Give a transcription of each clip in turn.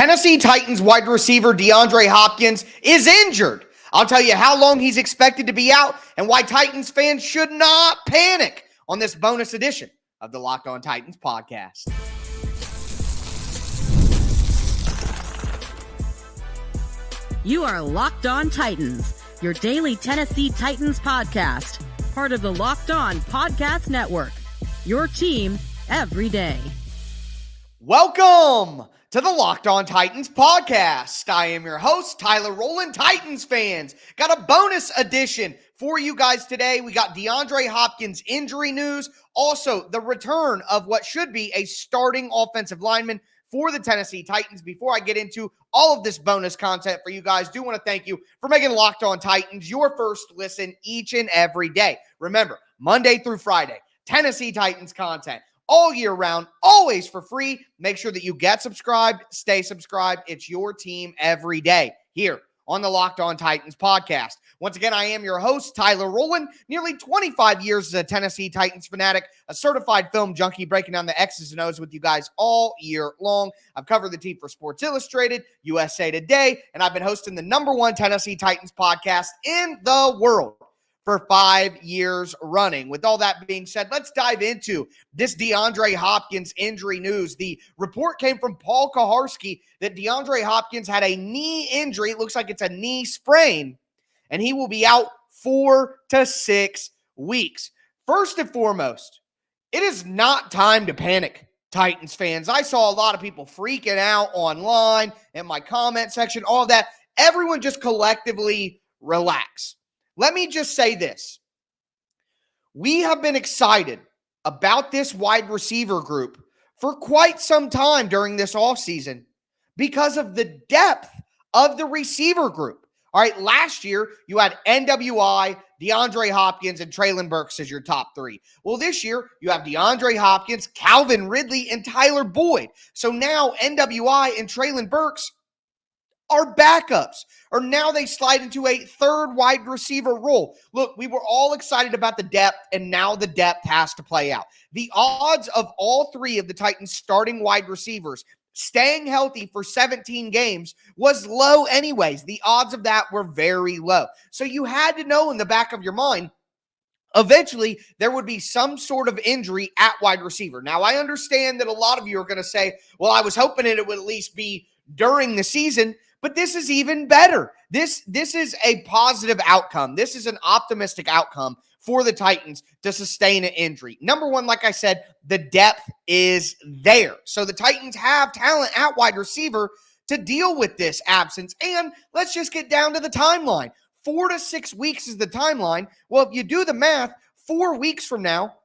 Tennessee Titans wide receiver DeAndre Hopkins is injured. I'll tell you how long he's expected to be out and why Titans fans should not panic on this bonus edition of the Locked On Titans podcast. You are Locked On Titans, your daily Tennessee Titans podcast, part of the Locked On Podcast Network, your team every day. Welcome to the Locked On Titans podcast. I am your host, Tyler Rowland. Titans fans, got a bonus edition for you guys today. We got DeAndre Hopkins injury news, also the return of what should be a starting offensive lineman for the Tennessee Titans. Before I get into all of this bonus content for you guys, do want to thank you for making Locked On Titans your first listen each and every day. Remember, Monday through Friday, Tennessee Titans content all year round, always for free. Make sure that you get subscribed, stay subscribed. It's your team every day here on the Locked On Titans podcast. Once again, I am your host, Tyler Rowland. Nearly 25 years as a Tennessee Titans fanatic, a certified film junkie, breaking down the X's and O's with you guys all year long. I've covered the team for Sports Illustrated, USA Today, and I've been hosting the #1 Tennessee Titans podcast in the world for 5 years running. With all that being said, let's dive into this DeAndre Hopkins injury news. The report came from Paul Kaharski that DeAndre Hopkins had a knee injury. It looks like it's a knee sprain, and he will be out 4 to 6 weeks. First and foremost, it is not time to panic, Titans fans. I saw a lot of people freaking out online in my comment section, all that. Everyone just collectively relax. Let me just say this. We have been excited about this wide receiver group for quite some time during this offseason because of the depth of the receiver group. All right, last year you had NWI, DeAndre Hopkins, and Treylon Burks as your top three. Well, this year you have DeAndre Hopkins, Calvin Ridley, and Tyler Boyd. So now NWI and Treylon Burks are backups, or now they slide into a third wide receiver role. Look, we were all excited about the depth, and now the depth has to play out. The odds of all three of the Titans starting wide receivers staying healthy for 17 games was low anyways. The odds of that were very low. So you had to know in the back of your mind, eventually there would be some sort of injury at wide receiver. Now, I understand that a lot of you are going to say, well, I was hoping it would at least be during the season. But this is even better. This is a positive outcome. This is an optimistic outcome for the Titans to sustain an injury. Number one, like I said, the depth is there. So the Titans have talent at wide receiver to deal with this absence. And let's just get down to the timeline. 4 to 6 weeks is the timeline. Well, if you do the math, 4 weeks from now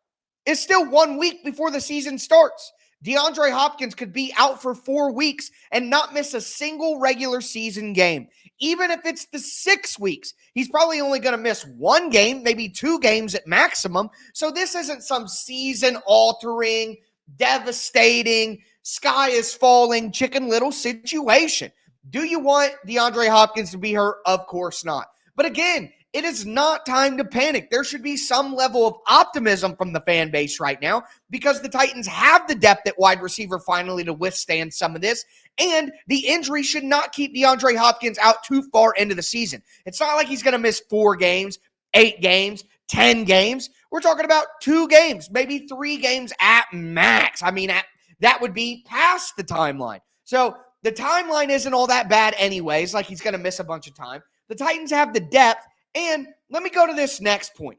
is still 1 week before the season starts. DeAndre Hopkins could be out for 4 weeks and not miss a single regular season game. Even if it's the 6 weeks, he's probably only going to miss 1 game, maybe 2 games at maximum. So this isn't some season-altering, devastating, sky is falling, Chicken Little situation. Do you want DeAndre Hopkins to be hurt? Of course not. But again, it is not time to panic. There should be some level of optimism from the fan base right now because the Titans have the depth at wide receiver finally to withstand some of this, and the injury should not keep DeAndre Hopkins out too far into the season. It's not like he's going to miss 4 games, 8 games, 10 games. We're talking about 2 games, maybe 3 games at max. I mean, that would be past the timeline. So the timeline isn't all that bad anyways, like he's going to miss a bunch of time. The Titans have the depth. And let me go to this next point.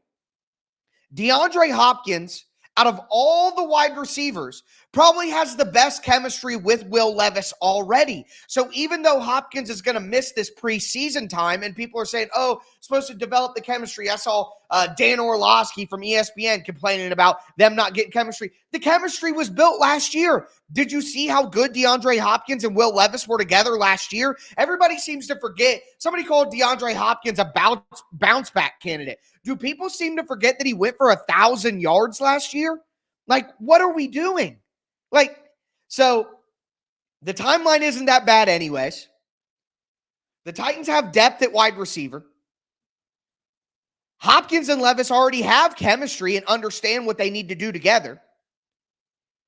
DeAndre Hopkins, out of all the wide receivers, probably has the best chemistry with Will Levis already. So even though Hopkins is going to miss this preseason time and people are saying, oh, supposed to develop the chemistry. I saw Dan Orlovsky from ESPN complaining about them not getting chemistry. The chemistry was built last year. Did you see how good DeAndre Hopkins and Will Levis were together last year? Everybody seems to forget. Somebody called DeAndre Hopkins a bounce back candidate. Do people seem to forget that he went for 1,000 yards last year? Like, what are we doing? So the timeline isn't that bad anyways. The Titans have depth at wide receiver. Hopkins and Levis already have chemistry and understand what they need to do together.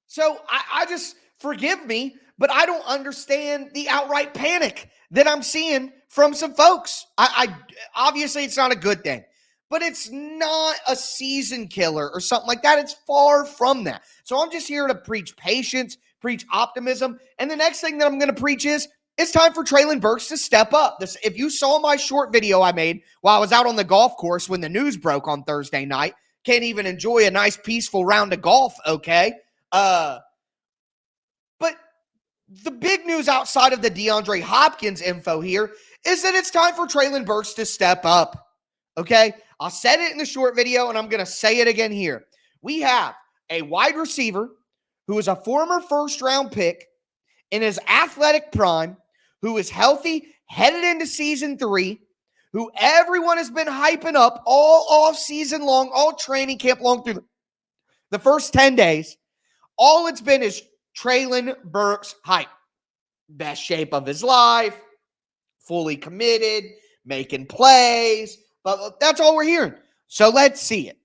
So I just, forgive me, but I don't understand the outright panic that I'm seeing from some folks. I obviously it's not a good thing, but it's not a season killer or something like that. It's far from that. So I'm just here to preach patience, preach optimism. And the next thing that I'm going to preach is it's time for Treylon Burks to step up. If you saw my short video I made while I was out on the golf course when the news broke on Thursday night, can't even enjoy a nice peaceful round of golf, okay? But the big news outside of the DeAndre Hopkins info here is that it's time for Treylon Burks to step up, okay? I said it in the short video, and I'm going to say it again here. We have a wide receiver who is a former first-round pick in his athletic prime, who is healthy, headed into season 3, who everyone has been hyping up all off season long, all training camp long through the first 10 days. All it's been is Treylon Burks hype. Best shape of his life, fully committed, making plays, but that's all we're hearing. So let's see it.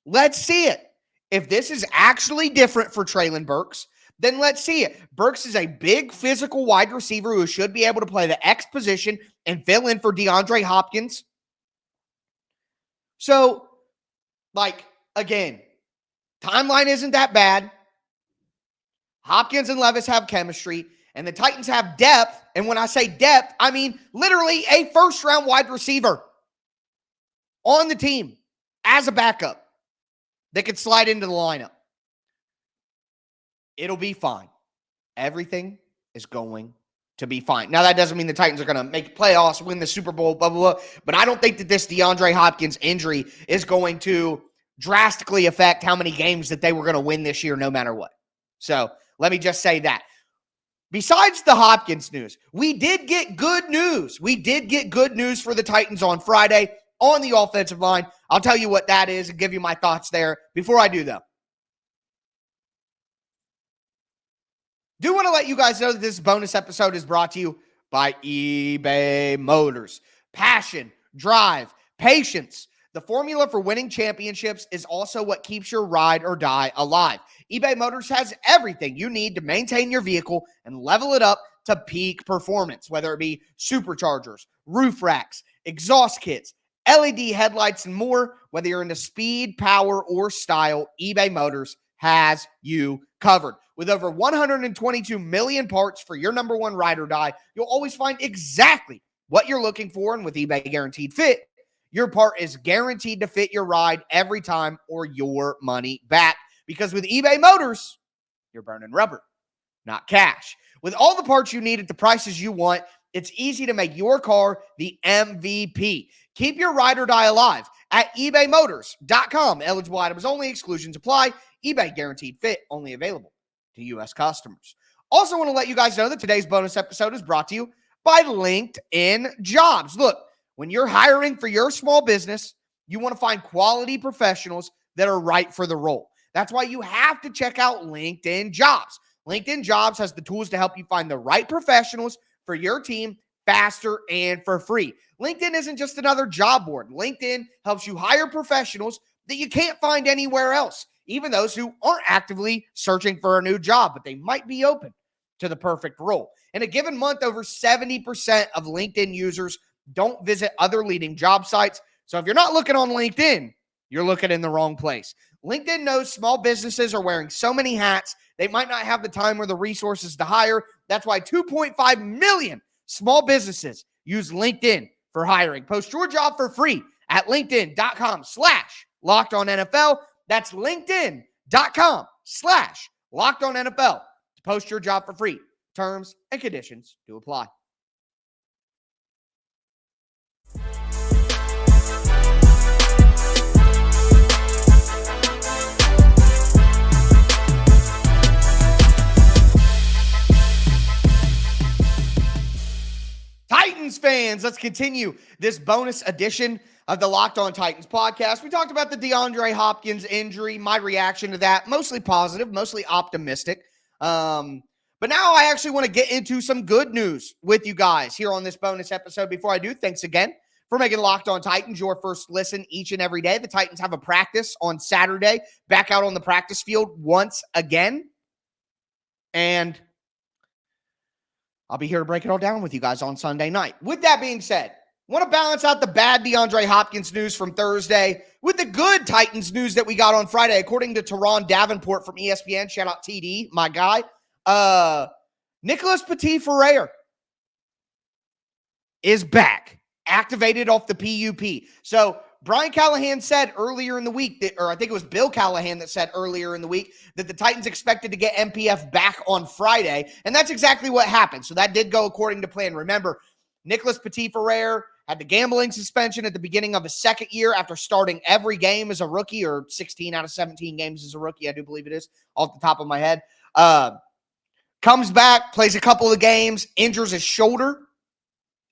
Let's see it. If this is actually different for Treylon Burks, then let's see it. Burks is a big physical wide receiver who should be able to play the X position and fill in for DeAndre Hopkins. So, again, timeline isn't that bad. Hopkins and Levis have chemistry, and the Titans have depth. And when I say depth, I mean literally a first-round wide receiver on the team as a backup that could slide into the lineup. It'll be fine. Everything is going to be fine. Now, that doesn't mean the Titans are going to make playoffs, win the Super Bowl, blah, blah, blah. But I don't think that this DeAndre Hopkins injury is going to drastically affect how many games that they were going to win this year no matter what. So let me just say that. Besides the Hopkins news, we did get good news. We did get good news for the Titans on Friday on the offensive line. I'll tell you what that is and give you my thoughts there. Before I do, though, do want to let you guys know that this bonus episode is brought to you by eBay Motors. Passion, drive, patience. The formula for winning championships is also what keeps your ride or die alive. eBay Motors has everything you need to maintain your vehicle and level it up to peak performance, whether it be superchargers, roof racks, exhaust kits, LED headlights, and more. Whether you're into speed, power, or style, eBay Motors has you covered. With over 122 million parts for your number one ride or die, you'll always find exactly what you're looking for. And with eBay Guaranteed Fit, your part is guaranteed to fit your ride every time or your money back. Because with eBay Motors, you're burning rubber, not cash. With all the parts you need at the prices you want, it's easy to make your car the MVP. Keep your ride or die alive at ebaymotors.com. Eligible items only. Exclusions apply. eBay Guaranteed Fit only available to U.S. customers. Also want to let you guys know that today's bonus episode is brought to you by LinkedIn Jobs. Look, when you're hiring for your small business, you want to find quality professionals that are right for the role. That's why you have to check out LinkedIn Jobs. LinkedIn Jobs has the tools to help you find the right professionals for your team faster and for free. LinkedIn isn't just another job board. LinkedIn helps you hire professionals that you can't find anywhere else, even those who aren't actively searching for a new job, but they might be open to the perfect role. In a given month, over 70% of LinkedIn users don't visit other leading job sites. So if you're not looking on LinkedIn, you're looking in the wrong place. LinkedIn knows small businesses are wearing so many hats, they might not have the time or the resources to hire. That's why 2.5 million small businesses use LinkedIn for hiring. Post your job for free at linkedin.com/LockedOnNFL. That's linkedin.com/LockedOnNFL to post your job for free. Terms and conditions do apply. Titans fans, let's continue this bonus edition of the Locked On Titans podcast. We talked about the DeAndre Hopkins injury, my reaction to that, mostly positive, mostly optimistic. But now I actually want to get into some good news with you guys here on this bonus episode. Before I do, thanks again for making Locked On Titans your first listen each and every day. The Titans have a practice on Saturday, back out on the practice field once again. And I'll be here to break it all down with you guys on Sunday night. With that being said, want to balance out the bad DeAndre Hopkins news from Thursday with the good Titans news that we got on Friday. According to Teron Davenport from ESPN, shout out TD, my guy, Nicholas Petit-Frere is back, activated off the PUP. So Brian Callahan said earlier in the week, or I think it was Bill Callahan that said earlier in the week, that the Titans expected to get MPF back on Friday, and that's exactly what happened. So that did go according to plan. Remember, Nicholas Petit-Frere had the gambling suspension at the beginning of his second year after starting every game as a rookie, or 16 out of 17 games as a rookie, I do believe it is, off the top of my head. Comes back, plays a couple of games, injures his shoulder.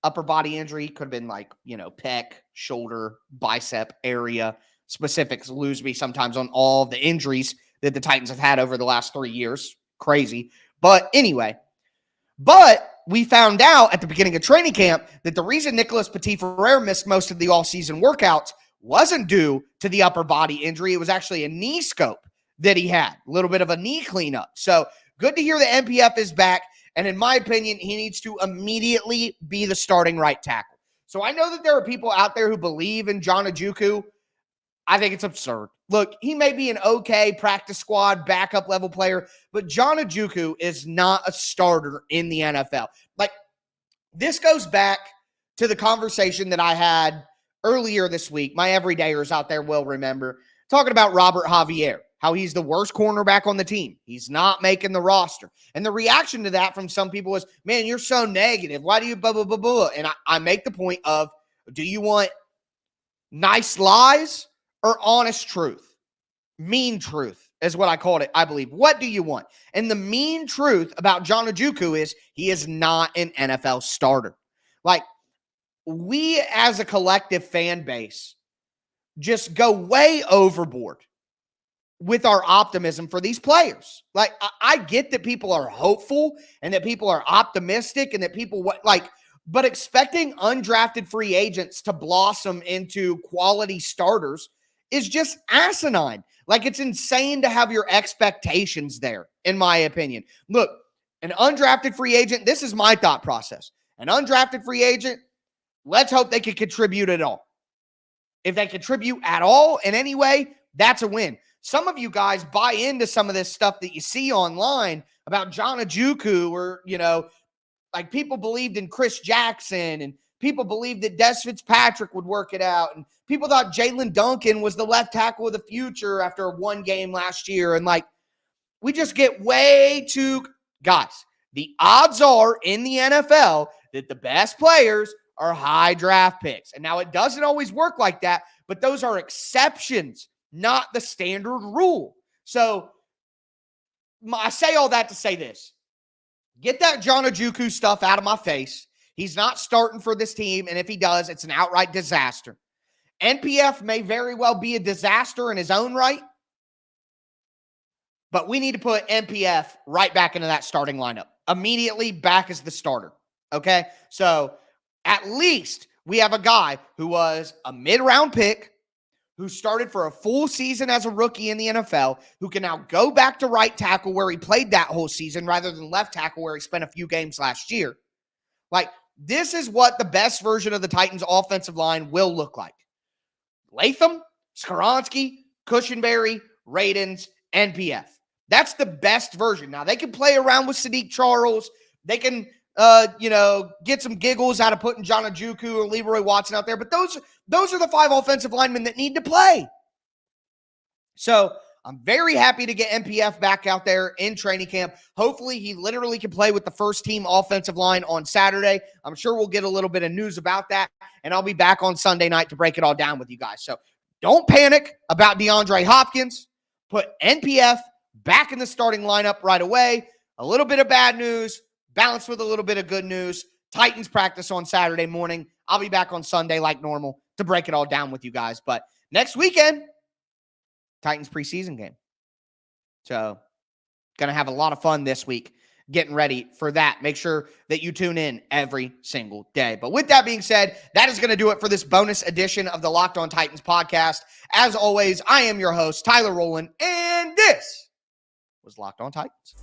Upper body injury, could have been like, pec, shoulder, bicep area. Specifics lose me sometimes on all the injuries that the Titans have had over the last 3 years. Crazy. But anyway, we found out at the beginning of training camp that the reason Nicholas Petit-Frere missed most of the offseason workouts wasn't due to the upper body injury. It was actually a knee scope that he had, a little bit of a knee cleanup. So good to hear that MPF is back. And in my opinion, he needs to immediately be the starting right tackle. So I know that there are people out there who believe in John Ojukwu. I think it's absurd. Look, he may be an okay practice squad, backup level player, but John Ojukwu is not a starter in the NFL. Like, this goes back to the conversation that I had earlier this week. My everydayers out there will remember talking about Robert Javier, how he's the worst cornerback on the team. He's not making the roster. And the reaction to that from some people was, man, you're so negative. Why do you blah, blah, blah, blah? And I make the point of, do you want nice lies or honest truth? Mean truth is what I called it, I believe. What do you want? And the mean truth about John Ojukwu is he is not an NFL starter. Like, we as a collective fan base just go way overboard with our optimism for these players. Like, I get that people are hopeful and that people are optimistic and that people but expecting undrafted free agents to blossom into quality starters is just asinine. Like, it's insane to have your expectations there, in my opinion. Look, an undrafted free agent, this is my thought process. An undrafted free agent, let's hope they can contribute at all. If they contribute at all in any way, that's a win. Some of you guys buy into some of this stuff that you see online about John Ojukwu, or, like, people believed in Chris Jackson, and people believed that Des Fitzpatrick would work it out, and people thought Jalen Duncan was the left tackle of the future after one game last year. And, like, we just get way too – guys, the odds are in the NFL that the best players are high draft picks. And now it doesn't always work like that, but those are exceptions, not the standard rule. So I say all that to say this. Get that John Ojukwu stuff out of my face. He's not starting for this team, and if he does, it's an outright disaster. NPF may very well be a disaster in his own right, but we need to put NPF right back into that starting lineup. Immediately back as the starter, okay? So at least we have a guy who was a mid-round pick, who started for a full season as a rookie in the NFL, who can now go back to right tackle where he played that whole season rather than left tackle where he spent a few games last year. Like, this is what the best version of the Titans offensive line will look like. Latham, Skoronski, Cushenberry, Radins, NPF. That's the best version. Now, they can play around with Sadiq Charles. They can, get some giggles out of putting John Ojukwu or Leroy Watson out there. But those are the 5 offensive linemen that need to play. So I'm very happy to get NPF back out there in training camp. Hopefully he literally can play with the first team offensive line on Saturday. I'm sure we'll get a little bit of news about that, and I'll be back on Sunday night to break it all down with you guys. So don't panic about DeAndre Hopkins. Put NPF back in the starting lineup right away. A little bit of bad news, balanced with a little bit of good news. Titans practice on Saturday morning. I'll be back on Sunday like normal to break it all down with you guys. But next weekend, Titans preseason game. So going to have a lot of fun this week getting ready for that. Make sure that you tune in every single day. But with that being said, that is going to do it for this bonus edition of the Locked On Titans podcast. As always, I am your host, Tyler Rowland, and this was Locked On Titans.